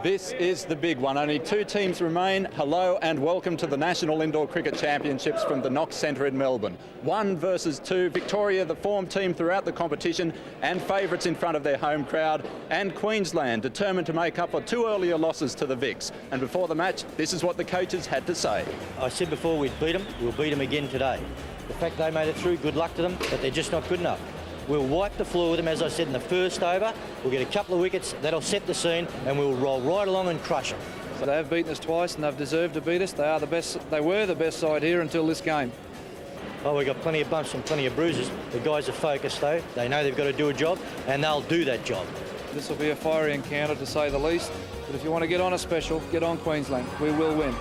This is the big one. Only two teams remain. Hello and welcome to the National Indoor Cricket Championships from the NICC Centre in Melbourne. 1 versus 2. Victoria, the form team throughout the competition and favourites in front of their home crowd. And Queensland, determined to make up for 2 earlier losses to the VICs. And before the match, this is what the coaches had to say. I said before we'd beat them. We'll beat them again today. The fact they made it through, good luck to them, but they're just not good enough. We'll wipe the floor with them, as I said in the first over. We'll get a couple of wickets, that'll set the scene, and we'll roll right along and crush them. So they have beaten us twice, and they've deserved to beat us. They are the best. They were the best side here until this game. Oh, we've got plenty of bumps and plenty of bruises. The guys are focused, though. They know they've got to do a job, and they'll do that job. This will be a fiery encounter, to say the least. But if you want to get on a special, get on Queensland. We will win.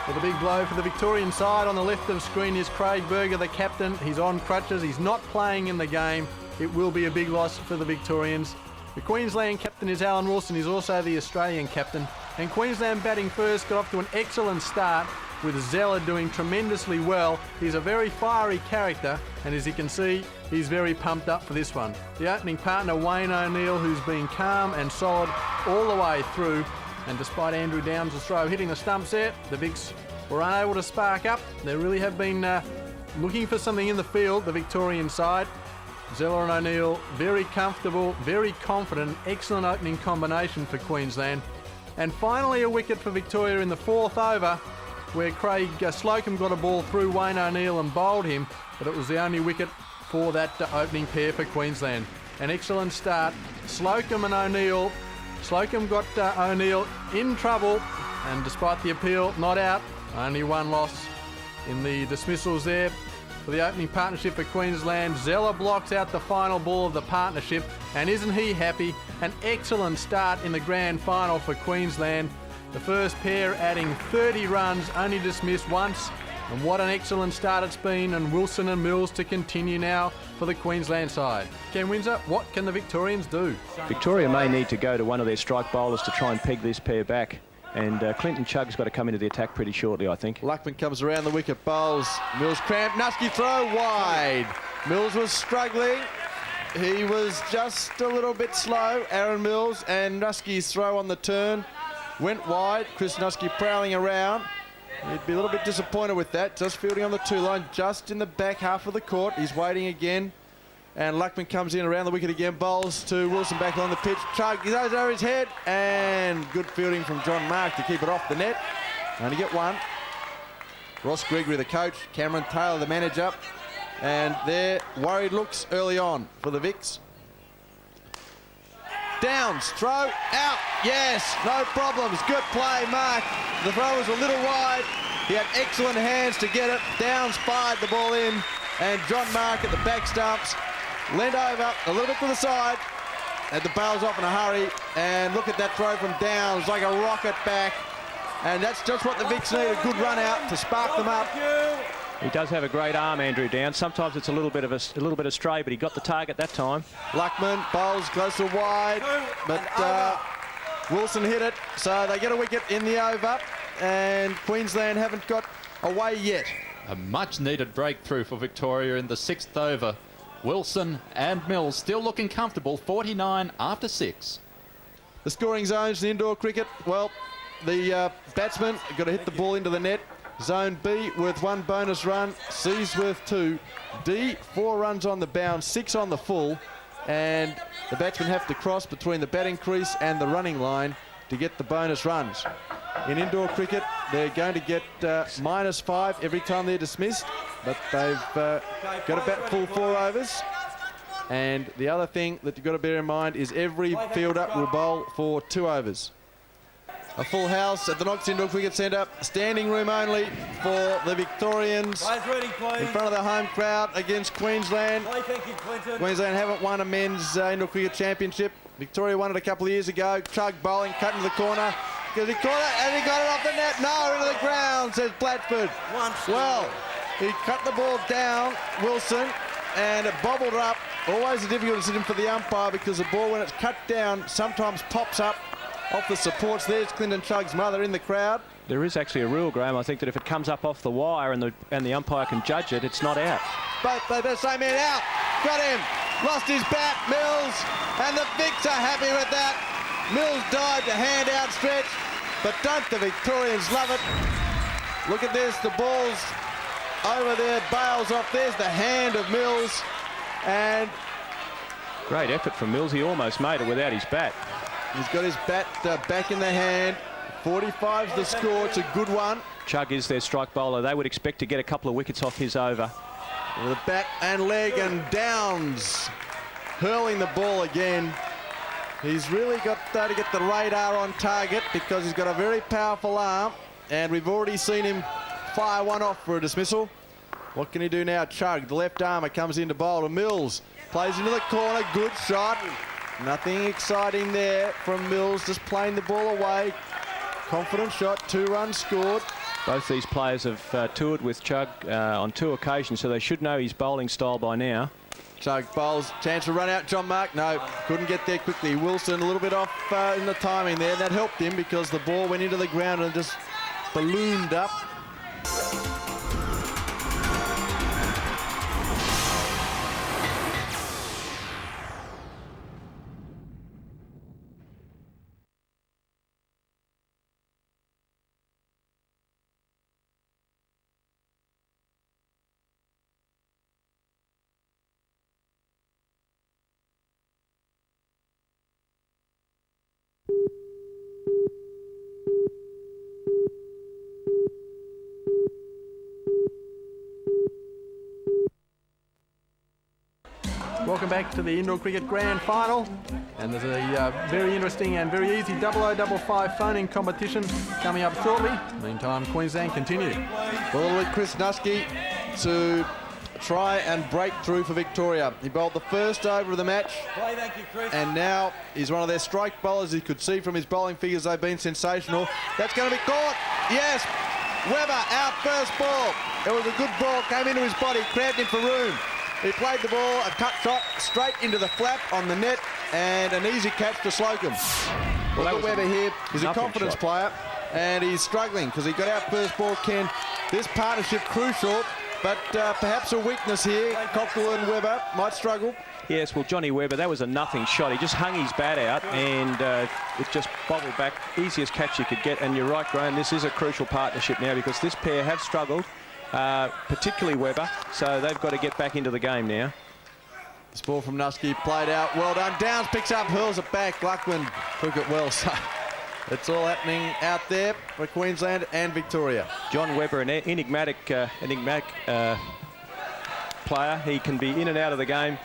With a big blow for the Victorian side, on the left of screen is Craig Berger, the captain. He's on crutches. He's not playing in the game. It will be a big loss for the Victorians. The Queensland captain is Alan Wilson. He's also the Australian captain. And Queensland batting first got off to an excellent start with Zeller doing tremendously well. He's a very fiery character, and as you can see, he's very pumped up for this one. The opening partner, Wayne O'Neill, who's been calm and solid all the way through. And despite Andrew Downs' throw hitting the stumps there, the Vics were unable to spark up. They really have been looking for something in the field, the Victorian side. Zeller and O'Neill very comfortable, very confident, excellent opening combination for Queensland. And finally a wicket for Victoria in the 4th over, where Craig Slocum got a ball through Wayne O'Neill and bowled him, but it was the only wicket for that opening pair for Queensland. An excellent start. Slocum and O'Neill. Slocum got O'Neill in trouble, and despite the appeal, not out. Only 1 loss in the dismissals there. For the opening partnership for Queensland, Zeller blocks out the final ball of the partnership, and isn't he happy? An excellent start in the grand final for Queensland. The first pair adding 30 runs, only dismissed once, and what an excellent start it's been, and Wilson and Mills to continue now for the Queensland side. Ken Windsor, what can the Victorians do? Victoria may need to go to one of their strike bowlers to try and peg this pair back. And Clinton Chugg's got to come into the attack pretty shortly, I think. Luckman comes around the wicket, bowls. Mills cramp, Nusky throw wide. Mills was struggling. He was just a little bit slow, Aaron Mills, and Nusky's throw on the turn went wide. Chris Nusky prowling around. He'd be a little bit disappointed with that. Just fielding on the 2 line, just in the back half of the court. He's waiting again. And Luckman comes in around the wicket again, bowls to Wilson back on the pitch. Chug, he goes over his head, and good fielding from John Mark to keep it off the net. Only get 1. Ross Gregory, the coach, Cameron Taylor, the manager, and their worried looks early on for the Vics. Downs, throw, out, yes, no problems, good play, Mark. The throw was a little wide. He had excellent hands to get it. Downs fired the ball in, and John Mark at the back stumps. Leant over a little bit to the side, had the bails off in a hurry, and look at that throw from Downs, like a rocket back. And that's just what the Vics need, a good run out to spark them up. He does have a great arm, Andrew Downs. Sometimes it's a little bit astray, but he got the target that time. Luckman bowls close to wide, but Wilson hit it, so they get a wicket in the over, and Queensland haven't got away yet. A much-needed breakthrough for Victoria in the 6th over. Wilson and Mills still looking comfortable, 49 after 6. The scoring zones in indoor cricket, well, the batsman got to hit the ball into the net. Zone B worth 1 bonus run, C's worth 2. D, 4 runs on the bounce, 6 on the full, and the batsmen have to cross between the batting crease and the running line to get the bonus runs. In indoor cricket, they're going to get -5 every time they're dismissed, but they've got to bat full 4 overs. And the other thing that you've got to bear in mind is every fielder will bowl for 2 overs. A full house at the NICC Indoor Cricket Centre, standing room only for the Victorians in front of the home crowd against Queensland. Queensland haven't won a men's indoor cricket championship. Victoria won it a couple of years ago. Chug bowling, cut into the corner. Because he caught it and he got it off the net. No, into the ground, says Blatchford. Well, he cut the ball down, Wilson, and it bobbled up. Always a difficult decision for the umpire because the ball, when it's cut down, sometimes pops up off the supports. There's Clinton Chugg's mother in the crowd. There is actually a rule, Graham. I think that if it comes up off the wire and the umpire can judge it, it's not out. Both the same man out. Got him. Lost his bat, Mills. And the Vics are happy with that. Mills dive to hand outstretched, but don't the Victorians love it? Look at this, the ball's over there, bails off. There's the hand of Mills, and Great effort from Mills. He almost made it without his bat. he's got his bat back in the hand. 45's the score. It's a good one. Chugg is their strike bowler. They would expect to get a couple of wickets off his over. With a bat and leg, and Downs hurling the ball again. He's really got to get the radar on target because he's got a very powerful arm, and we've already seen him fire one off for a dismissal. What can he do now? Chugg, the left armer, comes into bowl to Mills. Plays into the corner, good shot. Nothing exciting there from Mills, just playing the ball away. Confident shot, 2 runs scored. Both these players have toured with Chugg on 2 occasions, so they should know his bowling style by now. Chugg bowls, chance to run out John Mark. No, couldn't get there quickly. Wilson a little bit off in the timing there. That helped him because the ball went into the ground and just ballooned up. Welcome back to the Indoor Cricket Grand Final, and there's a very interesting and very easy 0055 phone-in competition coming up shortly. Meantime, Queensland continue. Well, with Chris Nusky to try and break through for Victoria. He bowled the first over of the match, and now he's one of their strike bowlers. You could see from his bowling figures they've been sensational. That's going to be caught. Yes, Webber out first ball. It was a good ball, came into his body, cramped him for room. He played the ball, a cut shot straight into the flap on the net, and an easy catch to Slocum. Well, look at Webber here. He's a confidence player, and he's struggling because he got out first ball, Ken. This partnership crucial, but perhaps a weakness here. Cockrell and Webber might struggle. Yes, well, Johnny Webber, that was a nothing shot. He just hung his bat out, and it just bobbled back. Easiest catch you could get. And you're right, Graham, this is a crucial partnership now because this pair have struggled. Particularly Webber, so they've got to get back into the game now. This ball from Nusky played out, well done. Downs picks up, hurls it back. Luckman took it well, so it's all happening out there for Queensland and Victoria. John Webber, an enigmatic player. He can be in and out of the game,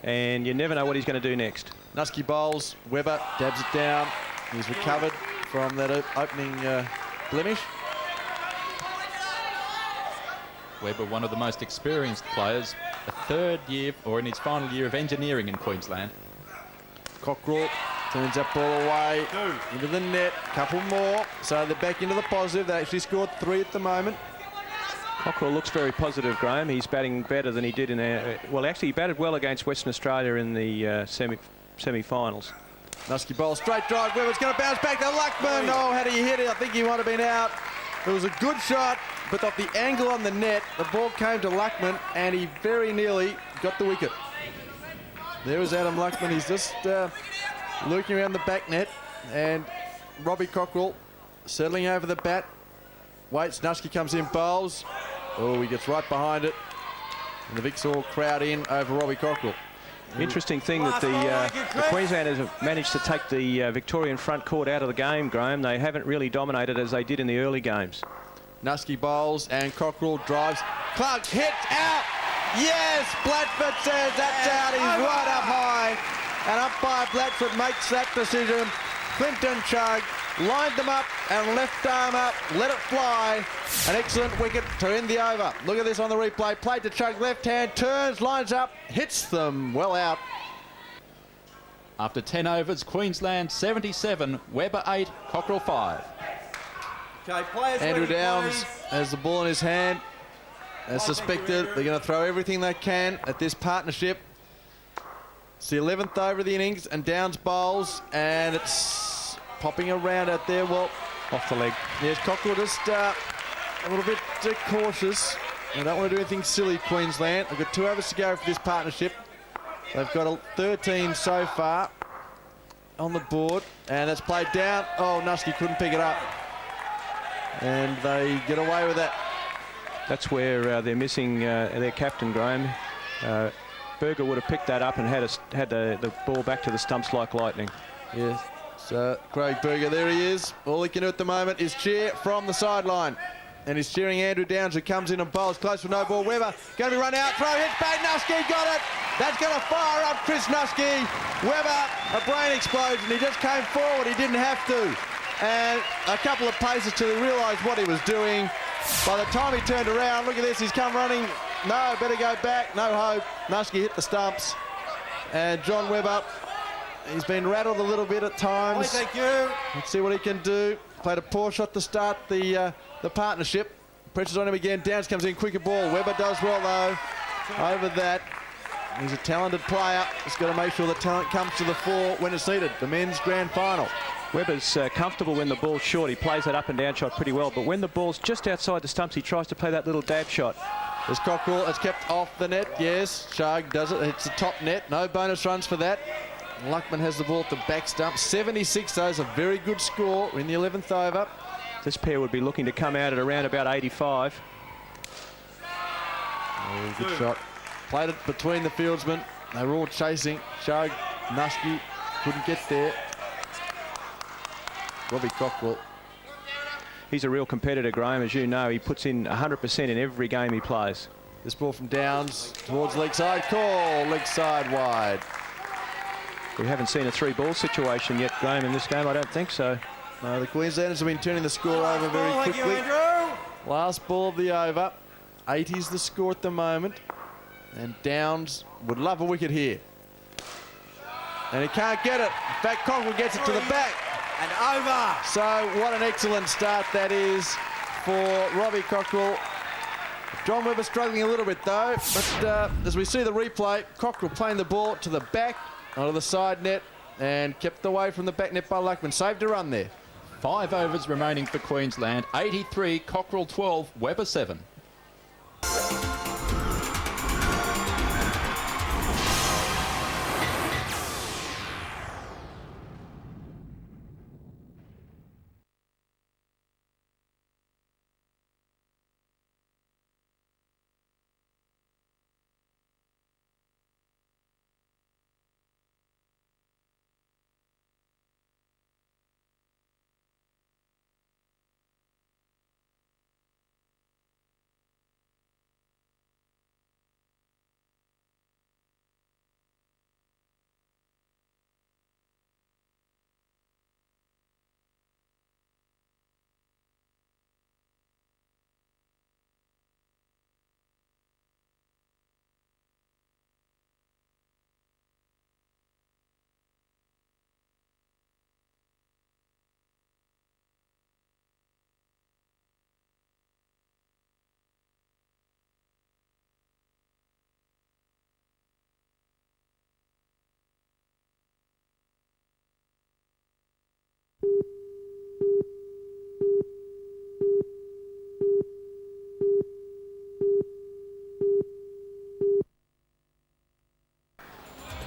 and you never know what he's going to do next. Nusky bowls, Webber dabs it down. He's recovered from that opening blemish. Webber, one of the most experienced players, a 3rd year or in his final year of engineering in Queensland. Cockrell turns that ball away into the net. Couple more, so they're back into the positive. They actually scored 3 at the moment. Cockrell looks very positive, Graham. He's batting better than he did in well, actually, he batted well against Western Australia in the semi-finals. Nusky bowl, straight drive. Webber's going to bounce back to Luckman. Oh, how do you hit it? I think he might have been out. It was a good shot, but off the angle on the net, the ball came to Luckman, and he very nearly got the wicket. There is Adam Luckman. He's just lurking around the back net, and Robbie Cockrell settling over the bat. Waits, Nusky comes in, bowls. Oh, he gets right behind it, and the Vics all crowd in over Robbie Cockrell. Interesting thing that the Queenslanders have managed to take the Victorian front court out of the game, Graham. They haven't really dominated as they did in the early games. Nusky bowls and Cockrell drives. Clark hits out. Yes, Blatchford says that's out. He's right up high. And umpire Blatchford makes that decision. Clinton Chugg lined them up and left arm up, let it fly. An excellent wicket to end the over. Look at this on the replay. Played to Chugg, left hand, turns, lines up, hits them well out. After 10 overs, Queensland 77, Webber 8, Cockrell 5. Okay, players Andrew ready, Downs please. has the ball in his hand. As suspected, they're going to throw everything they can at this partnership. It's the 11th over of the innings, and Downs bowls, and it's popping around out there. Well, Off the leg. yes, Cockrell just a little bit cautious. They don't want to do anything silly, Queensland. They've got 2 overs to go for this partnership. They've got 13 so far. on the board, and that's played down. Oh, Nusky couldn't pick it up. And they get away with that. That's where they're missing their captain, Graham. Berger would have picked that up and had the ball back to the stumps like lightning. Yes. So Craig Berger, there he is. All he can do at the moment is cheer from the sideline. And he's cheering Andrew Downs, who comes in and bowls close for no ball. Webber going to be run out. Throw hits back. Nusky got it. That's going to fire up Chris Nusky. Webber, a brain explosion. He just came forward. He didn't have to. And a couple of paces till he realised what he was doing. By the time he turned around, look at this. He's come running. No, better go back. No hope. Nusky hit the stumps. And John Webber, he's been rattled a little bit at times. Thank you. Let's see what he can do. Played a poor shot to start the partnership. Pressure's on him again. Downs comes in, quicker ball. Webber does well though. Over that. He's a talented player. He's got to make sure the talent comes to the fore when it's needed. The men's grand final. Webber's comfortable when the ball's short. He plays that up and down shot pretty well. But when the ball's just outside the stumps, he tries to play that little dab shot. There's Cockrell. It's kept off the net. Yes, Shag does it. It's the top net. No bonus runs for that. Luckman has the ball at the back stump. 76 though is a very good score. We're in the 11th over. This pair would be looking to come out at around about 85. Oh, good shot. Played it between the fieldsmen. They were all chasing. Shag, Nusky couldn't get there. Robbie Cockrell. He's a real competitor, Graham, as you know. He puts in 100% in every game he plays. This ball from Downs towards leg side. Call, leg side wide. We haven't seen a 3-ball situation yet, Graham, in this game. I don't think so. No, the Queenslanders have been turning the score over very quickly. Last ball of the over. 80's the score at the moment. And Downs would love a wicket here. And he can't get it. In fact, Cockrell gets it to the back. And over. So what an excellent start that is for Robbie Cockrell. John Webber struggling a little bit though. But as we see the replay, Cockrell playing the ball to the back, onto the side net, and kept away from the back net by Luckman. Saved a run there. 5 overs remaining for Queensland. 83, Cockrell 12, Webber 7.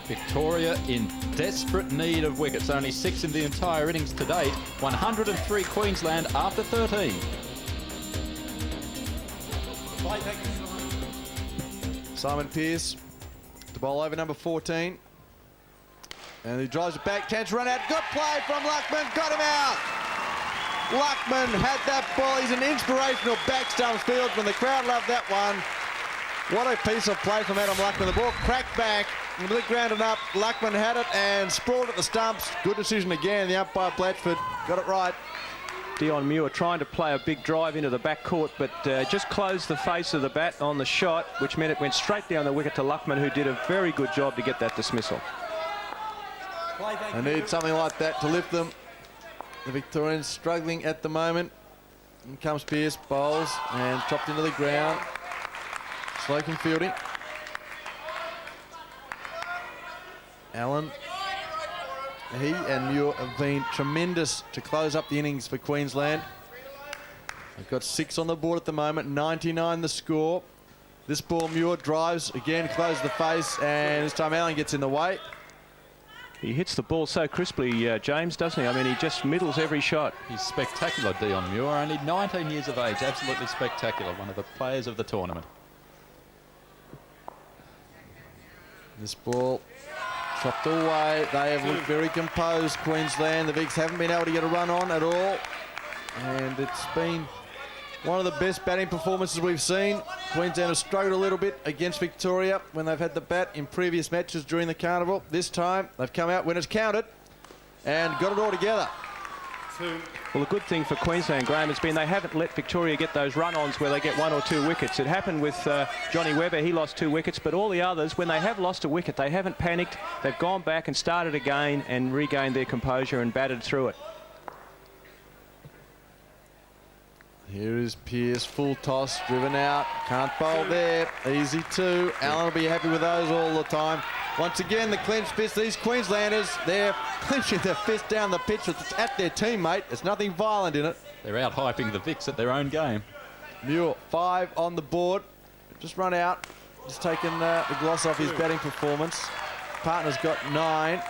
Victoria in desperate need of wickets. Only 6 in the entire innings to date. 103 Queensland after 13. Simon Pearce to bowl over number 14. And he drives it back. Chance run out. Good play from Luckman. Got him out. Luckman had that ball. He's an inspirational backstumps fieldsman. The crowd loved that one. What a piece of play from Adam Luckman. The ball cracked back. The grounded up. Luckman had it and sprawled at the stumps. Good decision again. The umpire Blatchford got it right. Dion Muir trying to play a big drive into the back court, but just closed the face of the bat on the shot, which meant it went straight down the wicket to Luckman, who did a very good job to get that dismissal. They need something like that to lift them. The Victorians struggling at the moment. In comes Pearce, bowls and chopped into the ground. Slocum fielding. Allen. He and Muir have been tremendous to close up the innings for Queensland. They've got 6 on the board at the moment, 99 the score. This ball, Muir drives again, closes the face, and this time Allen gets in the way. He hits the ball so crisply, James, doesn't he? I mean, he just middles every shot. He's spectacular, Dion Muir. Only 19 years of age. Absolutely spectacular. One of the players of the tournament. This ball chopped away. They have looked very composed, Queensland. The Vics haven't been able to get a run on at all. And it's been one of the best batting performances we've seen. Queensland have struggled a little bit against Victoria when they've had the bat in previous matches during the carnival. This time they've come out when it's counted and got it all together. Well, the good thing for Queensland, Graham, has been they haven't let Victoria get those run-ons where they get 1 or 2 wickets. It happened with Johnny Webber. He lost 2 wickets, but all the others, when they have lost a wicket, they haven't panicked. They've gone back and started again and regained their composure and batted through it. Here is Pearce, full toss, driven out, can't bowl there, easy 2. Allen will be happy with those all the time. Once again, the clenched fist, these Queenslanders, they're clenching their fist down the pitch at their teammate. There's nothing violent in it. They're out hyping the Vics at their own game. Muir, 5 on the board, just run out, just taking the gloss off his batting performance. Partner's got 9,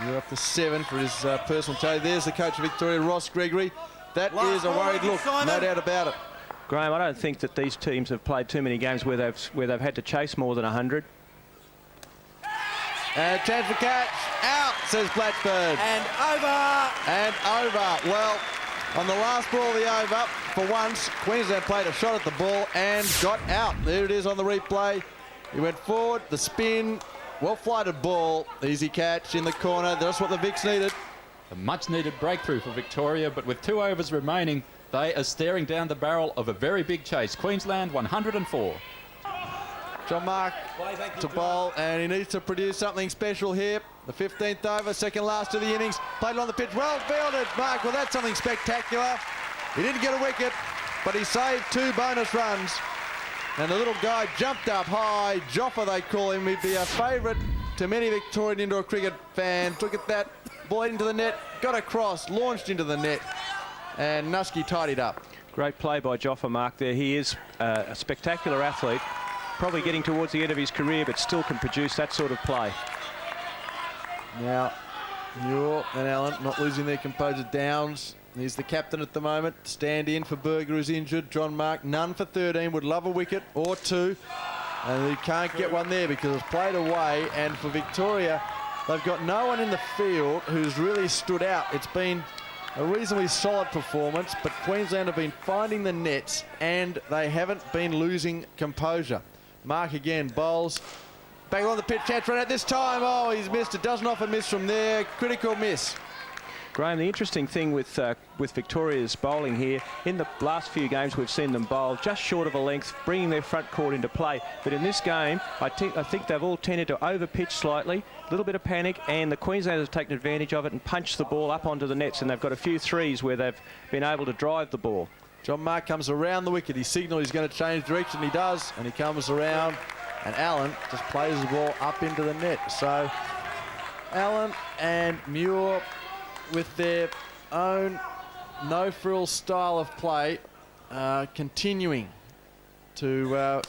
Muir up to 7 for his personal total. There's the coach of Victoria, Ross Gregory. That is a worried look, no doubt about it. Graham, I don't think that these teams have played too many games where they've had to chase more than 100. And chance for catch, out, says Blackburn. And over. And over. Well, on the last ball of the over, for once, Queensland played a shot at the ball and got out. There it is on the replay. He went forward, the spin, well-flighted ball, easy catch in the corner. That's what the Vics needed. A much-needed breakthrough for Victoria, but with 2 overs remaining, they are staring down the barrel of a very big chase. Queensland 104. John Mark to bowl, and he needs to produce something special here. The 15th over, second last of the innings. Played it on the pitch, well fielded, Mark. Well, that's something spectacular. He didn't get a wicket, but he saved 2 bonus runs. And the little guy jumped up high. Joffa, they call him. He'd be a favourite to many Victorian indoor cricket fans. Look at that. Ball into the net, got across, launched into the net, and Nusky tidied up. Great play by Joffa, Mark, there. He is a spectacular athlete, probably getting towards the end of his career, but still can produce that sort of play. Now, Muir and Allen not losing their composure. Downs, he's the captain at the moment. Stand in for Berger, who's injured. John Mark, none for 13, would love a wicket or 2. And he can't get one there because it's played away. And for Victoria, they've got no one in the field who's really stood out. It's been a reasonably solid performance, but Queensland have been finding the nets and they haven't been losing composure. Mark again bowls. Back on the pitch, chance run out this time. Oh, he's missed. It doesn't often miss from there. Critical miss. Graham, the interesting thing with Victoria's bowling here, in the last few games we've seen them bowl just short of a length, bringing their front court into play. But in this game, I think they've all tended to over-pitch slightly, a little bit of panic, and the Queenslanders have taken advantage of it and punched the ball up onto the nets, and they've got a few 3s where they've been able to drive the ball. John Mark comes around the wicket. He signalled he's going to change direction. He does, and he comes around, and Allen just plays the ball up into the net. So Allen and Muir, with their own no-frill style of play, continuing to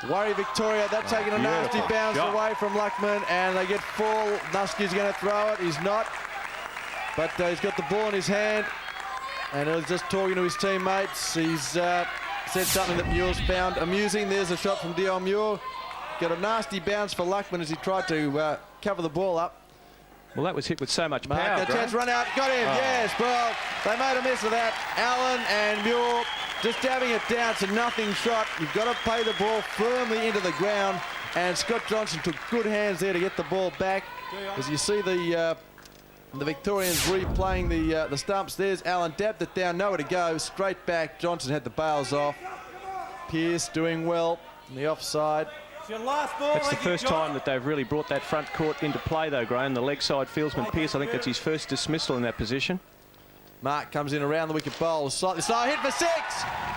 worry Victoria. They're taking a nasty bounce away from Luckman, and they get full. Nusky's going to throw it. He's not, but he's got the ball in his hand, and he was just talking to his teammates. He's said something that Muir's found amusing. There's a shot from Dion Muir. Got a nasty bounce for Luckman as he tried to cover the ball up. Well, that was hit with so much power. Mark, a chance run out, got him, yes. Well, they made a mess of that. Allen and Muir just dabbing it down. It's a nothing shot. You've got to play the ball firmly into the ground, and Scott Johnson took good hands there to get the ball back. As you see the Victorians replaying the stumps. There's Allen, dabbed it down, nowhere to go, straight back. Johnson had the bails off. Pearce doing well in the offside. That's the first time that they've really brought that front court into play, though, Graham. The leg side fieldsman Pearce, I think that's his first dismissal in that position. Mark comes in around the wicket, bowls slightly side, hit for 6.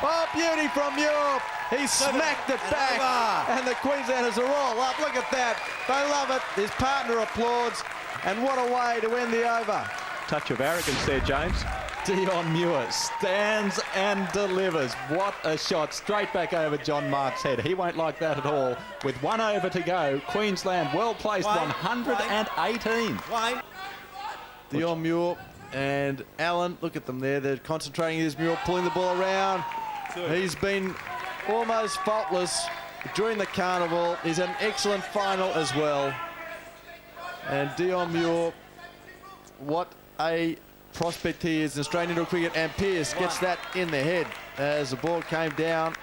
Oh, beauty from Europe. He smacked it back, and the Queenslanders are all up. Look at that. They love it. His partner applauds, and what a way to end the over. Touch of arrogance there, James. Dion Muir stands and delivers. What a shot. Straight back over John Mark's head. He won't like that at all. With 1 over to go, Queensland well placed, 118. Dion Muir and Allen, look at them there. They're concentrating. Here's Muir pulling the ball around. He's been almost faultless during the carnival. He's had an excellent final as well. And Dion Muir, what a prospect he is in Australian indoor cricket, and Pearce gets that in the head as the ball came down.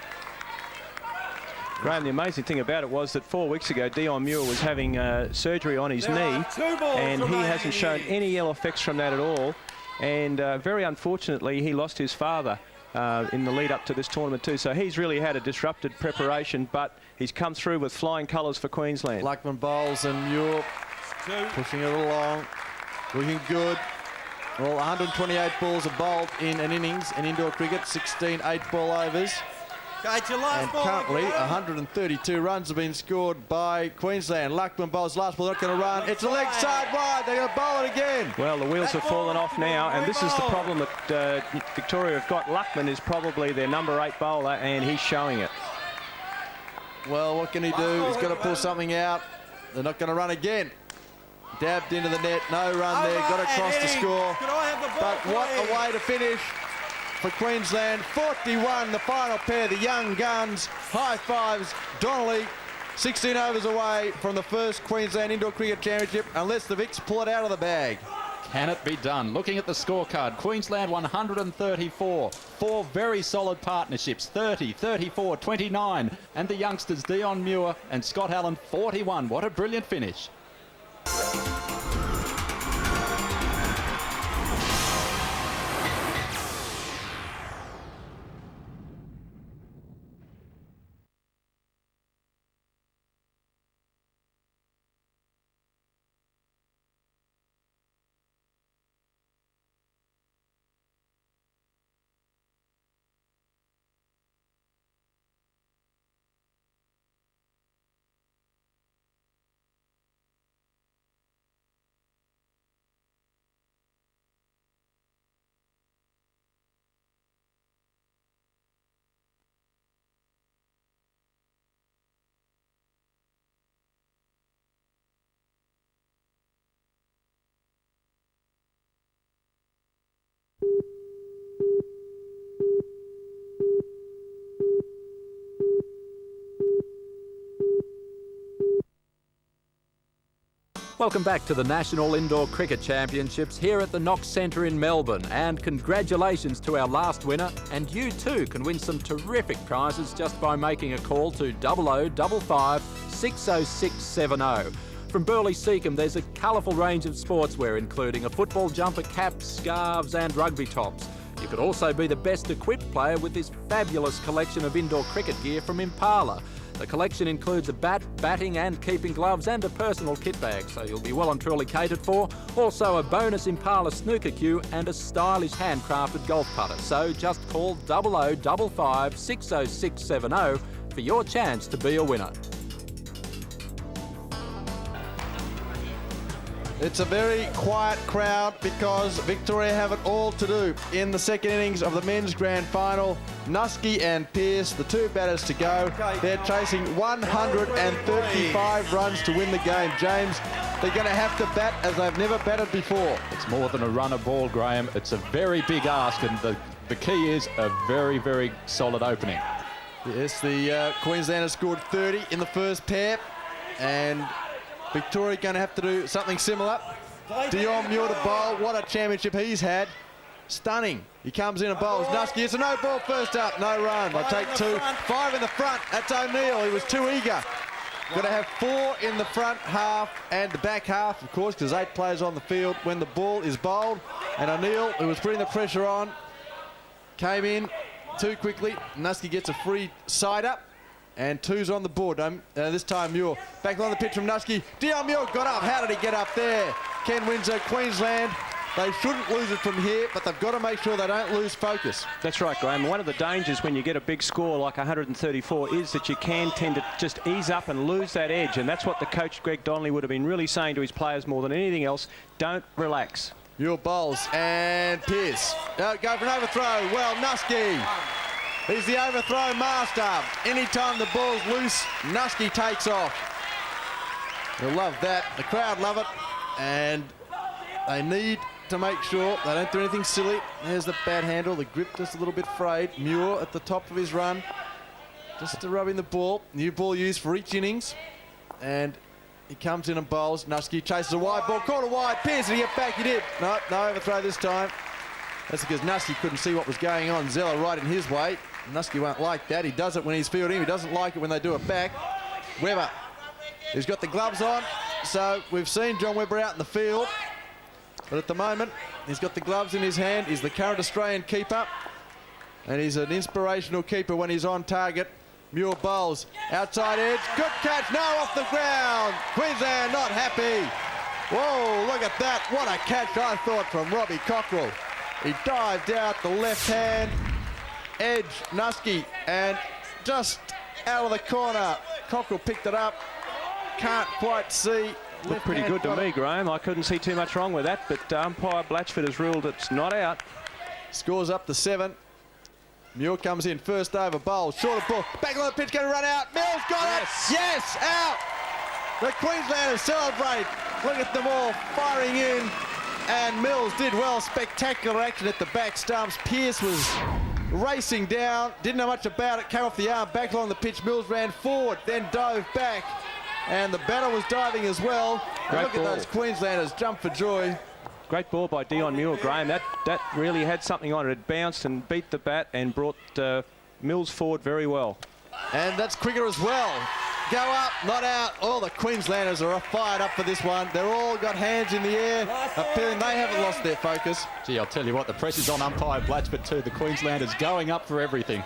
Graham, the amazing thing about it was that 4 weeks ago, Dion Muir was having surgery on his knee, and he hasn't shown any ill effects from that at all. And very unfortunately, he lost his father in the lead up to this tournament too. So he's really had a disrupted preparation, but he's come through with flying colours for Queensland. Luckman bowls and Muir pushing it along, looking good. Well, 128 balls are bowled in an innings in indoor cricket, 16 8-ball overs. And currently 132 runs have been scored by Queensland. Luckman bowls last ball, not going to run. It's a leg side wide. They're going to bowl it again. Well, the wheels have fallen off now, and this is the problem that Victoria have got. Luckman is probably their number 8 bowler, and he's showing it. Well, what can he do? He's got to pull something out. They're not going to run again. Dabbed into the net, no run there, got across the score. But what a way to finish for Queensland. 41, the final pair, the young guns. High fives, Donnelly, 16 overs away from the first Queensland Indoor Cricket Championship, unless the Vics pull it out of the bag. Can it be done? Looking at the scorecard, Queensland 134. 4 very solid partnerships, 30, 34, 29. And the youngsters, Dion Muir and Scott Allen, 41. What a brilliant finish. Welcome back to the National Indoor Cricket Championships here at the NICC Centre in Melbourne, and congratulations to our last winner, and you too can win some terrific prizes just by making a call to 0055 60670. From Burleigh Seacombe, there's a colourful range of sportswear including a football jumper, caps, scarves and rugby tops. You could also be the best equipped player with this fabulous collection of indoor cricket gear from Impala. The collection includes a bat, batting and keeping gloves and a personal kit bag, so you'll be well and truly catered for. Also a bonus Impala snooker cue and a stylish handcrafted golf putter. So just call 0055 60670 for your chance to be a winner. It's a very quiet crowd because Victoria have it all to do in the second innings of the men's grand final. NICC and Pearce, the 2 batters to go. They're chasing 135 runs to win the game. James, they're going to have to bat as they've never batted before. It's more than a runner ball, Graham. It's a very big ask, and the key is a very, very solid opening. Yes, the Queenslanders scored 30 in the first pair, and Victoria going to have to do something similar. Dion Muir to bowl. What a championship he's had. Stunning. He comes in and bowls. NICC, it's a no ball first up. No run. They take 2. 5 in the front. That's O'Neill. He was too eager. Got to have 4 in the front half and the back half, of course, because 8 players on the field when the ball is bowled. And O'Neill, who was putting the pressure on, came in too quickly. NICC gets a free side up. And 2's on the board. This time Muir back on the pitch from NICC. Dion Muir got up. How did he get up there? Ken Windsor, Queensland. They shouldn't lose it from here, but they've got to make sure they don't lose focus. That's right, Graham. One of the dangers when you get a big score like 134 is that you can tend to just ease up and lose that edge, and that's what the coach Greg Donnelly would have been really saying to his players more than anything else. Don't relax. Muir bowls and Pearce. Go for an overthrow. Well, Nusky. He's the overthrow master. Anytime the ball's loose, Nusky takes off. You'll love that. The crowd love it. And they need to make sure they don't do anything silly. There's the bad handle. The grip just a little bit frayed. Muir at the top of his run. Just to rub in the ball. New ball used for each innings. And he comes in and bowls. Nusky chases a wide ball. Caught a wide. Pearce, did he get back? He did. No overthrow this time. That's because Nusky couldn't see what was going on. Zeller right in his way. Nusky won't like that. He does it when he's fielding. He doesn't like it when they do it back. Webber, he's got the gloves on. So we've seen John Webber out in the field. But at the moment, he's got the gloves in his hand. He's the current Australian keeper. And he's an inspirational keeper when he's on target. Muir bowls. Outside edge. Good catch. No, off the ground. Queensland not happy. Whoa, look at that. What a catch, I thought, from Robbie Cockrell. He dived out the left hand. Edge, Nusky, and just out of the corner. Cockrell picked it up. Can't quite see. Looked pretty good to me, Graham. I couldn't see too much wrong with that, but umpire Blatchford has ruled it's not out. Scores up to 7. Muir comes in, first over, bowl, short of ball, back on the pitch, going to run out. Mills got it! Yes, out! The Queenslanders celebrate. Look at them all firing in, and Mills did well. Spectacular action at the back stumps. Pearce was racing down, didn't know much about it, came off the arm, back along the pitch. Mills ran forward, then dove back, and the batter was diving as well. And look at those Queenslanders jump for joy. Great ball by Dion Muir, Graham. That really had something on it. It bounced and beat the bat and brought Mills forward very well. And that's quicker as well. Go up, not out. All the Queenslanders are fired up for this one. They're all got hands in the air, appearing they haven't lost their focus. Gee, I'll tell you what, the pressure's on umpire Blatchford too. The Queenslanders going up for everything.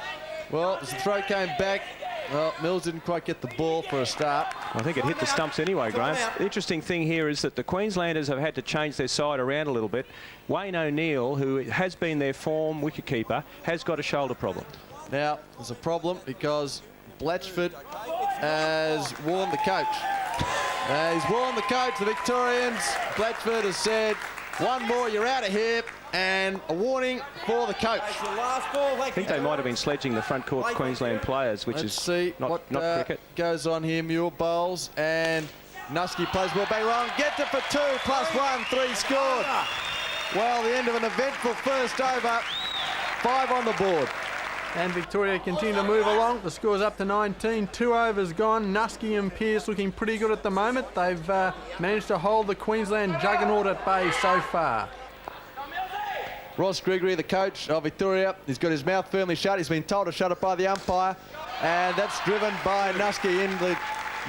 Well, as the throw came back, well, Mills didn't quite get the ball for a start. I think it hit the stumps anyway, Graham. The interesting thing here is that the Queenslanders have had to change their side around a little bit. Wayne O'Neill, who has been their form wicketkeeper, has got a shoulder problem. Now, there's a problem because Blatchford has warned the coach. He's warned the coach, the Victorians. Blatchford has said, one more, you're out of here, and a warning for the coach. I think they might have been sledging the front court Queensland players, which Let's is see not cricket. Goes on here. Muir bowls, and Nusky plays ball back long, gets it for 2, +1, 3 scored. Well, the end of an eventful first over, 5 on the board. And Victoria continue to move along. The score's up to 19. 2 overs gone. Nusky and Pearce looking pretty good at the moment. They've managed to hold the Queensland juggernaut at bay so far. Ross Gregory, the coach of Victoria, he's got his mouth firmly shut. He's been told to shut it by the umpire. And that's driven by Nusky in the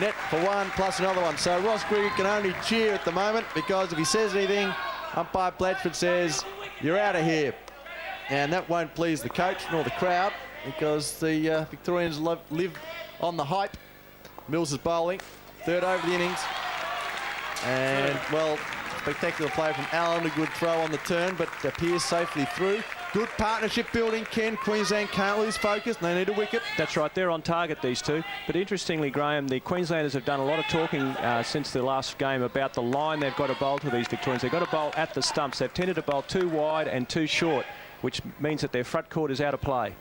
net for 1 plus another one. So Ross Gregory can only cheer at the moment because if he says anything, umpire Blatchford says, you're out of here. And that won't please the coach nor the crowd because the Victorians live on the hype. Mills is bowling, 3rd over the innings. And, well, spectacular play from Allen, a good throw on the turn, but Pearce safely through. Good partnership building, Ken. Queensland can't lose focus. They need a wicket. That's right, they're on target, these two. But interestingly, Graham, the Queenslanders have done a lot of talking since the last game about the line they've got to bowl to these Victorians. They've got to bowl at the stumps. They've tended to bowl too wide and too short, which means that their front court is out of play.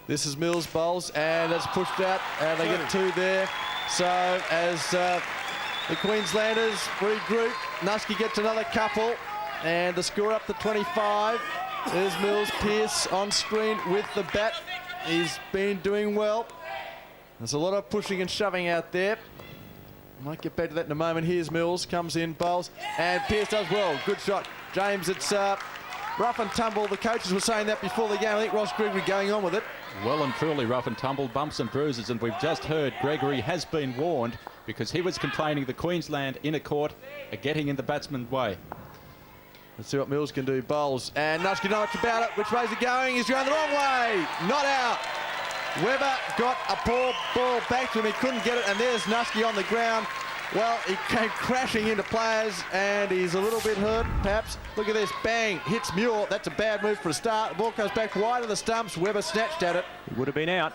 This is Mills bowls, and that's pushed out, and they get 2 there. So as the Queenslanders regroup, Nusky gets another couple, and the score up to 25. There's Mills. Pearce on screen with the bat. He's been doing well. There's a lot of pushing and shoving out there. Might get back to that in a moment. Here's Mills, comes in, bowls, and Pearce does well. Good shot. James, it's rough and tumble. The coaches were saying that before the game. I think Ross Gregory going on with it. Well and truly rough and tumble, bumps and bruises, and we've just heard Gregory has been warned because he was complaining the Queensland inner court are getting in the batsman's way. Let's see what Mills can do. Bowls, and Nusky not much about it. Which way's he going? He's going the wrong way. Not out. Webber got a poor ball back to him. He couldn't get it, and there's Nusky on the ground. Well, he came crashing into players, and he's a little bit hurt, perhaps. Look at this, bang, hits Muir. That's a bad move for a start. The ball goes back wide of the stumps. Webber snatched at it. It would have been out.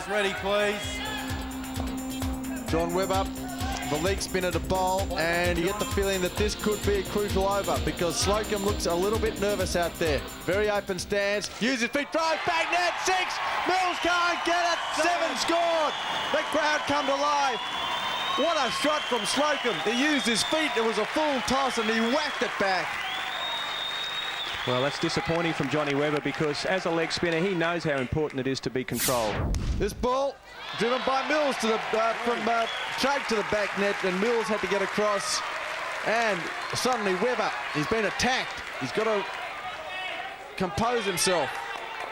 Players ready, please. John Webber, the leg spinner to bowl, and you get the feeling that this could be a crucial over because Slocum looks a little bit nervous out there. Very open stance, uses feet, drive, back net, 6, Mills can't get it, 7 scored. The crowd come to life. What a shot from Slocum. He used his feet, it was a full toss and he whacked it back. Well, that's disappointing from Johnny Webber because as a leg spinner, he knows how important it is to be controlled. This ball driven by Mills to the from Chug to the back net, and Mills had to get across. And suddenly Webber, he's been attacked. He's got to compose himself,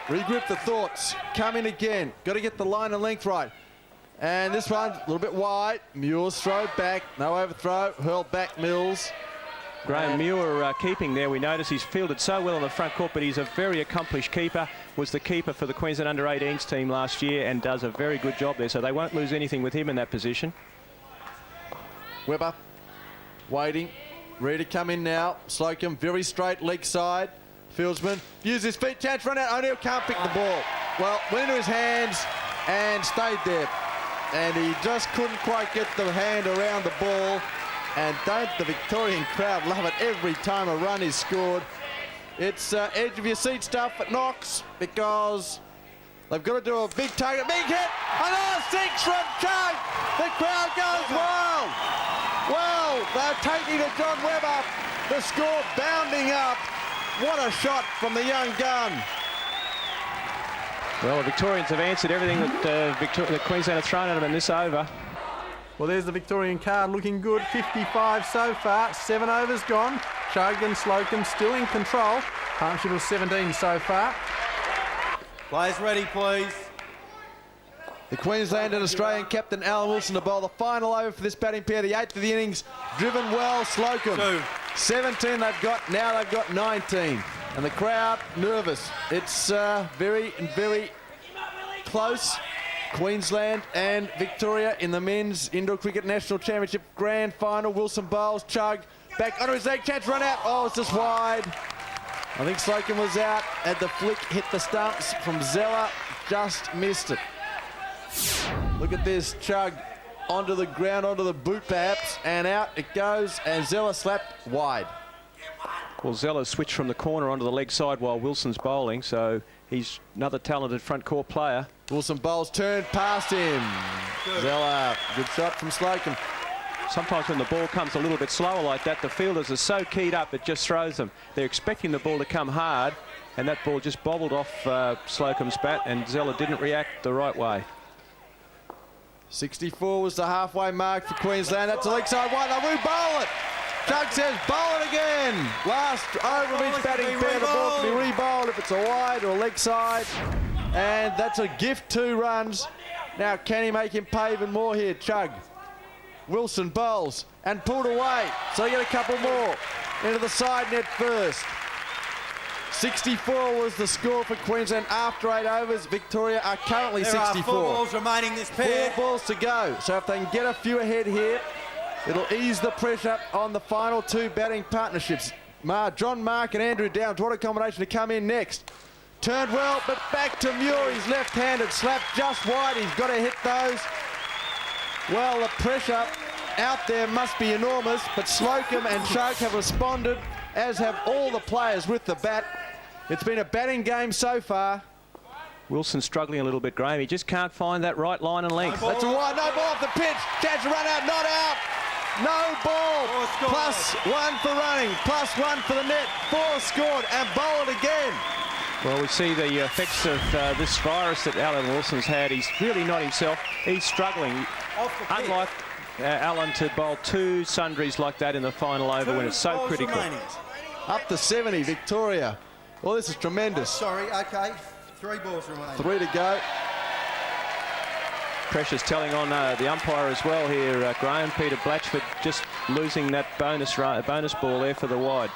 regrip the thoughts, come in again. Got to get the line and length right. And this one a little bit wide. Muir's throw back, no overthrow, hurled back Mills. Graham Muir keeping there. We notice he's fielded so well on the front court, but he's a very accomplished keeper. Was the keeper for the Queensland Under-18s team last year and does a very good job there, so they won't lose anything with him in that position. Webber waiting, ready to come in now. Slocum, very straight leg side. Fieldsman, use his feet, chance, run out. O'Neill can't pick the ball. Well, went into his hands and stayed there. And he just couldn't quite get the hand around the ball. And don't the Victorian crowd love it every time a run is scored. It's edge of your seat stuff at Knox because they've got to do a big target, big hit, another 6 from Chug. The crowd goes wild. Well, they're taking to John Webber. The score bounding up. What a shot from the young gun. Well, the Victorians have answered everything that Queensland have thrown at them in this over. Well, there's the Victorian card looking good. 55 so far. 7 overs gone. Chug and Slocum still in control. Partnership of 17 so far. Players ready, please. The Queensland and Australian captain Alan Wilson to bowl the final over for this batting pair, the 8th of the innings. Driven well, Slocum. 17 they've got, now they've got 19. And the crowd nervous. It's very, very close. Queensland and Victoria in the men's indoor cricket national championship grand final. Wilson bowls, Chug back onto his leg, chance run out. Oh, it's just wide. I think Slocum was out, and the flick hit the stumps from Zeller, just missed it. Look at this, Chug onto the ground, onto the boot perhaps, and out it goes, and Zeller slapped wide. Well, Zeller switched from the corner onto the leg side while Wilson's bowling, so he's another talented front court player. Wilson bowls, turned past him. Zeller, good shot from Slocum. Sometimes when the ball comes a little bit slower like that, the fielders are so keyed up it just throws them. They're expecting the ball to come hard, and that ball just bobbled off Slocum's bat, and Zeller didn't react the right way. 64 was the halfway mark for Queensland. That's a leg side one. They'll re-bowl it. Chug says, bowl it again. Last over of each batting pair. The ball can be re-bowled if it's a wide or a leg side. And that's a gift, 2 runs. Now, can he make him pay even more here? Chug. Wilson bowls and pulled away. So you get a couple more. Into the side net first. 64 was the score for Queensland after 8 overs. Victoria are currently 64. There are 4 balls remaining this pair. 4 balls to go. So if they can get a few ahead here, it'll ease the pressure on the final 2 batting partnerships. John Mark and Andrew Downs. What a combination to come in next. Turned well, but back to Muir. He's left-handed, slapped just wide. He's got to hit those. Well, the pressure out there must be enormous, but Slocum and Chug have responded, as have all the players with the bat. It's been a batting game so far. Wilson's struggling a little bit, Graham. He just can't find that right line and length. That's a wide, no ball off the pitch. Chance to run out, not out. No ball. +1 for running, +1 for the net. 4 scored and bowl it again. Well, we see the effects of this virus that Alan Wilson's had. He's really not himself. He's struggling. Unlike Alan to bowl 2 sundries like that in the final over when it's so critical. Remaining. Up to 70, Victoria. Well, this is tremendous. Sorry, okay. 3 balls remaining. 3 to go. Pressure's telling on the umpire as well here, Graham. Peter Blatchford just losing that bonus ball there for the wide.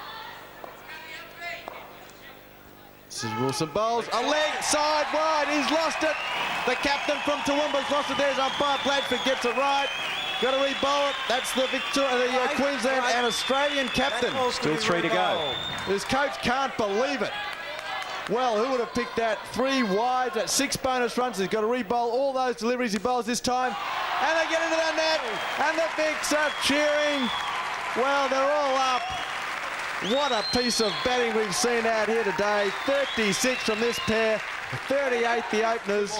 This is Wilson bowls. A leg side wide. He's lost it. The captain from Toowoomba's lost it. There's umpire Blatchford gets it right. Got to re-bowl it. That's the Queensland and Australian captain. Still 3 to go. His coach can't believe it. Well, who would have picked that? 3 wide at 6 bonus runs. He's got to re-bowl all those deliveries he bowls this time. And they get into that net. And the VICs are cheering. Well, they're all up. What a piece of batting we've seen out here today. 36 from this pair. 38 the openers.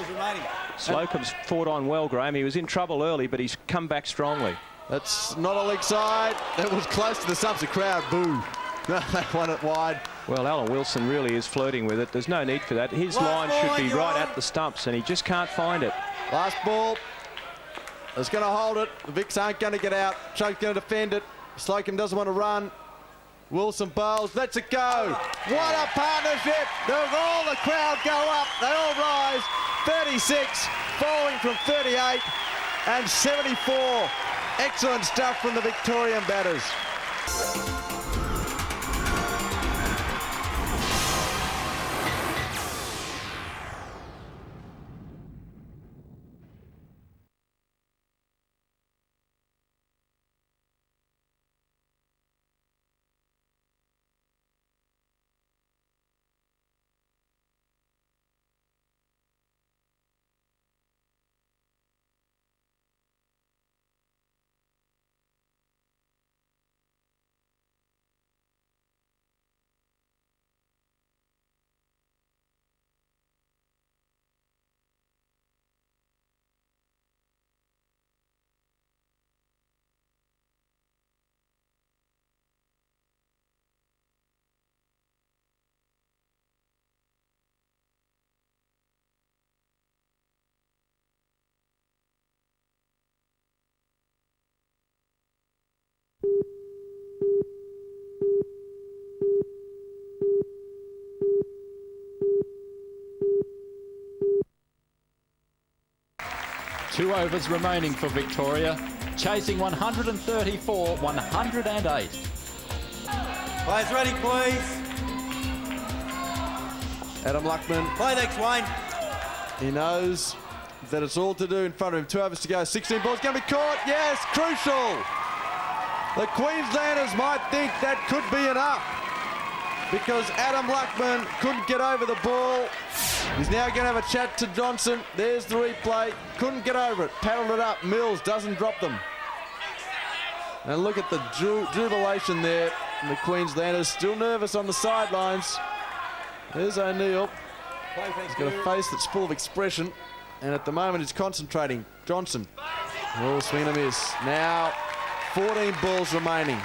Slocum's fought on well, Graham. He was in trouble early, but he's come back strongly. That's not a leg side. That was close to the stumps. The crowd boo. They won it wide. Well, Alan Wilson really is flirting with it. There's no need for that. His line should be right at the stumps, and he just can't find it. Last ball. It's going to hold it. The VICs aren't going to get out. Choke's going to defend it. Slocum doesn't want to run. Wilson bowls. Lets it go. What a partnership. All the crowd go up. They all rise. 36 falling from 38 and 74. Excellent stuff from the Victorian batters. Two overs remaining for Victoria, chasing 134, 108. Players ready, please. Adam Luckman. Play next, Wayne. He knows that it's all to do in front of him. 2 overs to go. 16 balls going to be caught. Yes, crucial. The Queenslanders might think that could be enough because Adam Luckman couldn't get over the ball. He's now going to have a chat to Johnson. There's the replay. Couldn't get over it. Paddled it up. Mills doesn't drop them. And look at the jubilation there. And the Queenslanders still nervous on the sidelines. There's O'Neill. He's got a face that's full of expression. And at the moment he's concentrating. Johnson. Oh, swing and a miss. Now 14 balls remaining.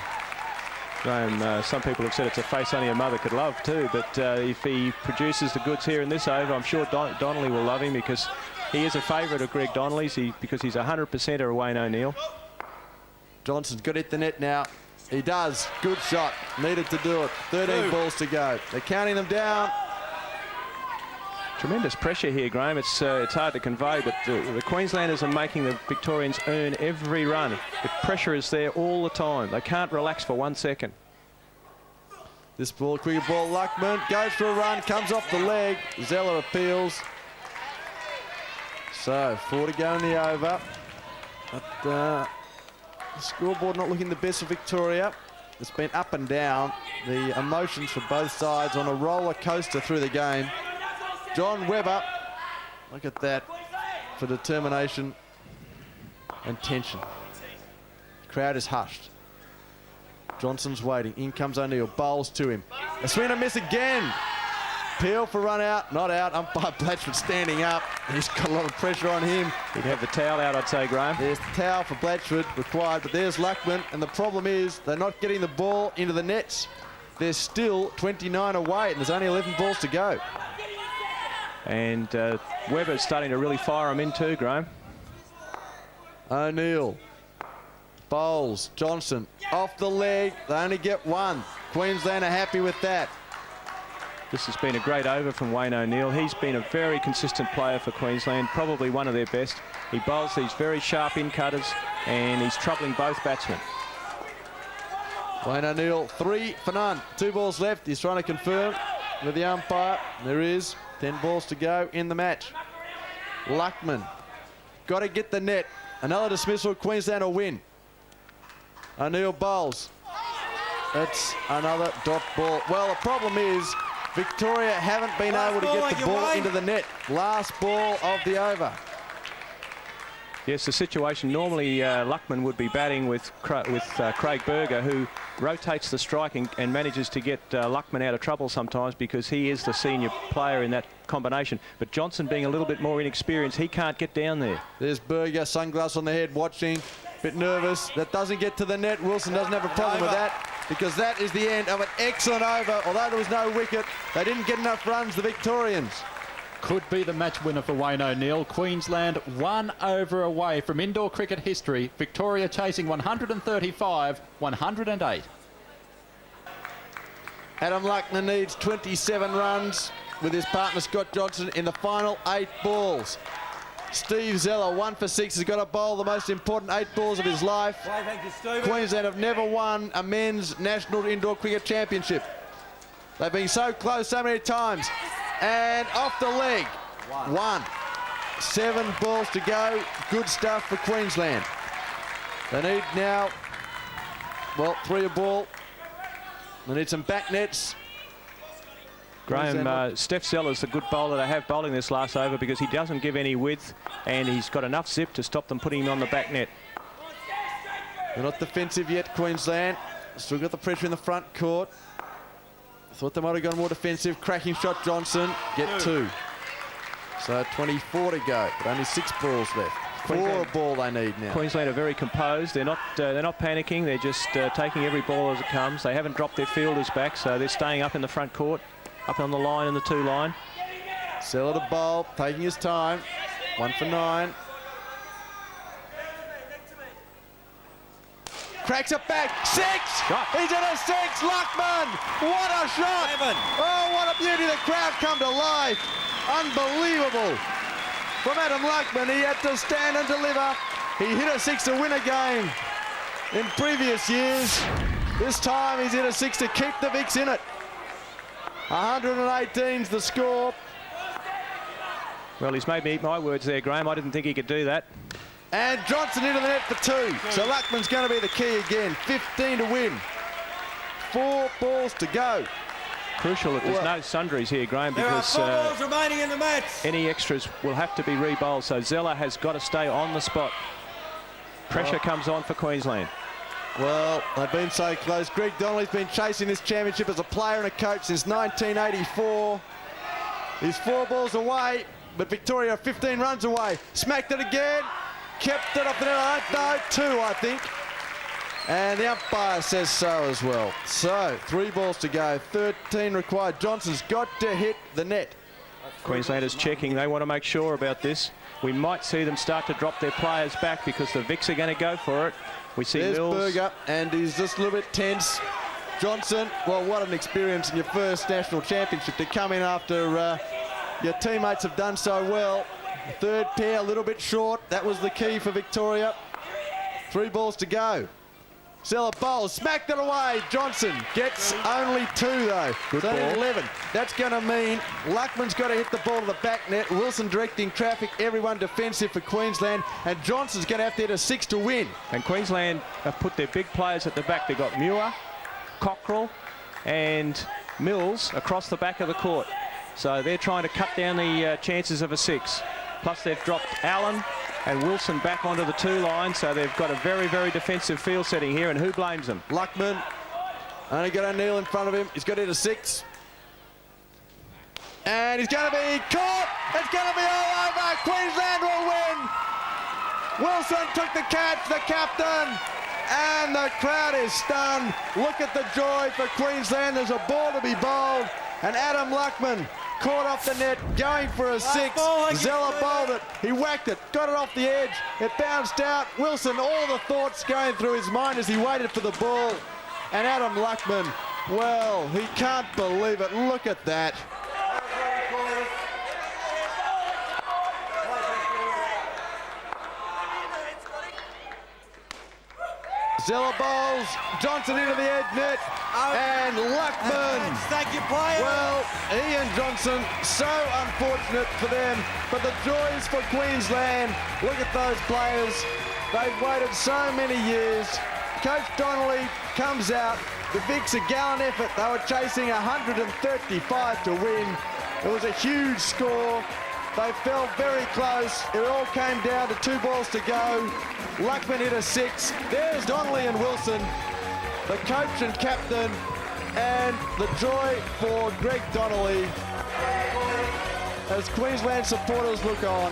Graham, some people have said it's a face only a mother could love too, but if he produces the goods here in this over, I'm sure Donnelly will love him because he is a favourite of Greg Donnelly's because he's 100%er of Wayne O'Neill. Johnson's got to hit the net now. He does. Good shot. Needed to do it. 13 balls to go. They're counting them down. Tremendous pressure here, Graham. It's hard to convey, but the Queenslanders are making the Victorians earn every run. The pressure is there all the time. They can't relax for 1 second. This ball, cricket ball, Luckman goes for a run, comes off the leg. Zeller appeals. So 4 to go in the over. But the scoreboard not looking the best for Victoria. It's been up and down. The emotions for both sides on a roller coaster through the game. John Webber, look at that, for determination and tension. The crowd is hushed. Johnson's waiting. In comes O'Neill. Bowls to him. A swing and miss again. Peel for run out. Not out. Umpire Blatchford standing up. He's got a lot of pressure on him. He'd have the towel out, I'd say, Graham. There's the towel for Blatchford required, but there's Luckman. And the problem is they're not getting the ball into the nets. They're still 29 away, and there's only 11 balls to go. And Webber's starting to really fire him in too, Graham. O'Neill. Bowls. Johnson. Off the leg. They only get 1. Queensland are happy with that. This has been a great over from Wayne O'Neill. He's been a very consistent player for Queensland, probably one of their best. He bowls these very sharp in-cutters, and he's troubling both batsmen. Wayne O'Neill, 3 for none. 2 balls left. He's trying to confirm with the umpire. There is 10 balls to go in the match. Luckman. Got to get the net. Another dismissal. Queensland will win. O'Neill bowls. That's another dot ball. Well, the problem is Victoria haven't been able to get the ball into the net. Last ball of the over. Yes, the situation normally Luckman would be batting with Craig Berger, who rotates the strike and manages to get Luckman out of trouble sometimes because he is the senior player in that combination. But Johnson, being a little bit more inexperienced, he can't get down there. There's Berger, sunglass on the head, watching, bit nervous. That doesn't get to the net. Wilson doesn't have a problem with that because that is the end of an excellent over. Although there was no wicket, they didn't get enough runs, the Victorians. Could be the match winner for Wayne O'Neill. Queensland 1 over away from indoor cricket history. Victoria chasing 135, 108. Adam Luckman needs 27 runs with his partner Scott Johnson in the final 8 balls. Steve Zeller, 1 for 6, has got to bowl the most important 8 balls of his life. Queensland have never won a men's national indoor cricket championship. They've been so close so many times. And off the leg. 1. 7 balls to go. Good stuff for Queensland. They need now, well, 3 a ball. They need some back nets. Graham, Steph Zeller's the good bowler they have bowling this last over because he doesn't give any width and he's got enough zip to stop them putting him on the back net. They're not defensive yet, Queensland. Still got the pressure in the front court. Thought they might have gone more defensive. Cracking shot, Johnson. Get 2. So 24 to go, but only 6 balls left. 4 a ball they need now. Queensland are very composed. They're not panicking. They're just taking every ball as it comes. They haven't dropped their fielders back, so they're staying up in the front court, up on the line in the 2 line. Zeller to bowl, taking his time. 1 for 9. Cracks it back. 6! Shot. He's in a 6. Luckman! What a shot! 7. Oh, what a beauty. The crowd come to life. Unbelievable. From Adam Luckman, he had to stand and deliver. He hit a 6 to win a game in previous years. This time he's hit a 6 to keep the VICs in it. 118's the score. Well, he's made me eat my words there, Graham. I didn't think he could do that. And Johnson into the net for 2. So Luckman's going to be the key again. 15 to win. 4 balls to go. Crucial that there's no sundries here, Graham, There are because 4 balls remaining in the match. any extras will have to be re-bowled. So Zeller has got to stay on the spot. Pressure comes on for Queensland. Well, they've been so close. Greg Donnelly's been chasing this championship as a player and a coach since 1984. He's 4 balls away, but Victoria are 15 runs away. Smacked it again. Kept it up the net. I don't know, 2, I think. And the umpire says so as well. So, 3 balls to go. 13 required. Johnson's got to hit the net. Queenslanders checking. They want to make sure about this. We might see them start to drop their players back because the VICs are going to go for it. We see There's Mills. Berger, and he's just a little bit tense. Johnson, well, what an experience in your first national championship to come in after your teammates have done so well. 3rd pair a little bit short. That was the key for Victoria. 3 balls to go. Zeller bowls, smacked it away. Johnson gets only 2 though. Good It's only ball. 11. That's going to mean Luckman's got to hit the ball to the back net. Wilson directing traffic. Everyone defensive for Queensland. And Johnson's going to have to hit a 6 to win. And Queensland have put their big players at the back. They've got Muir, Cockrell and Mills across the back of the court. So they're trying to cut down the chances of a 6. Plus they've dropped Allen and Wilson back onto the 2 line, so they've got a very, very defensive field setting here, and who blames them? Luckman only got O'Neill in front of him. He's got to hit a 6. And he's going to be caught. It's going to be all over. Queensland will win. Wilson took the catch, the captain. And the crowd is stunned. Look at the joy for Queensland. There's a ball to be bowled. And Adam Luckman caught off the net, going for a 6. Zeller bowled it. He whacked it, got it off the edge. It bounced out. Wilson, all the thoughts going through his mind as he waited for the ball. And Adam Luckman, well, he can't believe it. Look at that. Zeller bowls, Johnson into the edge net, and Luckman. Thank you, player. Well, he and Johnson, so unfortunate for them, but the joys for Queensland. Look at those players. They've waited so many years. Coach Donnelly comes out, The Vics a gallant effort. They were chasing 135 to win. It was a huge score. They fell very close. It all came down to 2 balls to go. Luckman hit a 6. There's Donnelly and Wilson, the coach and captain, and the joy for Greg Donnelly. As Queensland supporters look on,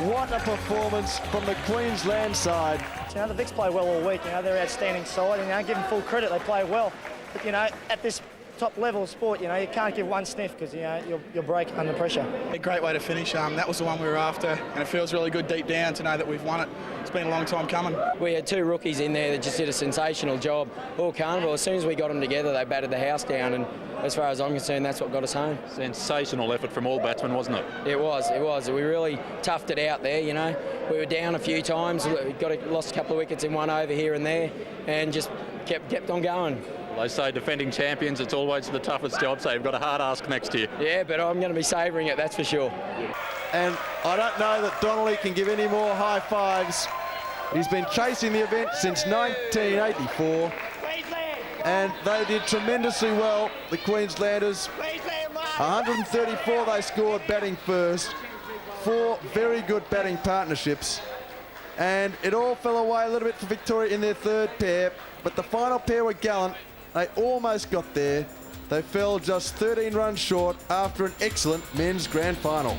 what a performance from the Queensland side. You know, the Vics play well all week. You know, they're an outstanding side. You know, give them full credit. They play well. But, you know, at this top level of sport, you know, you can't give one sniff because, you know, you'll break under pressure. A great way to finish. That was the one we were after, and it feels really good deep down to know that we've won it. It's been a long time coming. We had 2 rookies in there that just did a sensational job all carnival. As soon as we got them together, they batted the house down, and as far as I'm concerned, that's what got us home. Sensational effort from all batsmen, wasn't it? It was. We really toughed it out there, you know. We were down a few times, lost a couple of wickets in one over here and there, and just kept on going. They say defending champions, it's always the toughest job, so you've got a hard ask next year. Yeah, but I'm going to be savouring it, that's for sure. And I don't know that Donnelly can give any more high fives. He's been chasing the event since 1984. And they did tremendously well, the Queenslanders. 134 they scored batting first. 4 very good batting partnerships. And it all fell away a little bit for Victoria in their 3rd pair. But the final pair were gallant. They almost got there. They fell just 13 runs short after an excellent men's grand final.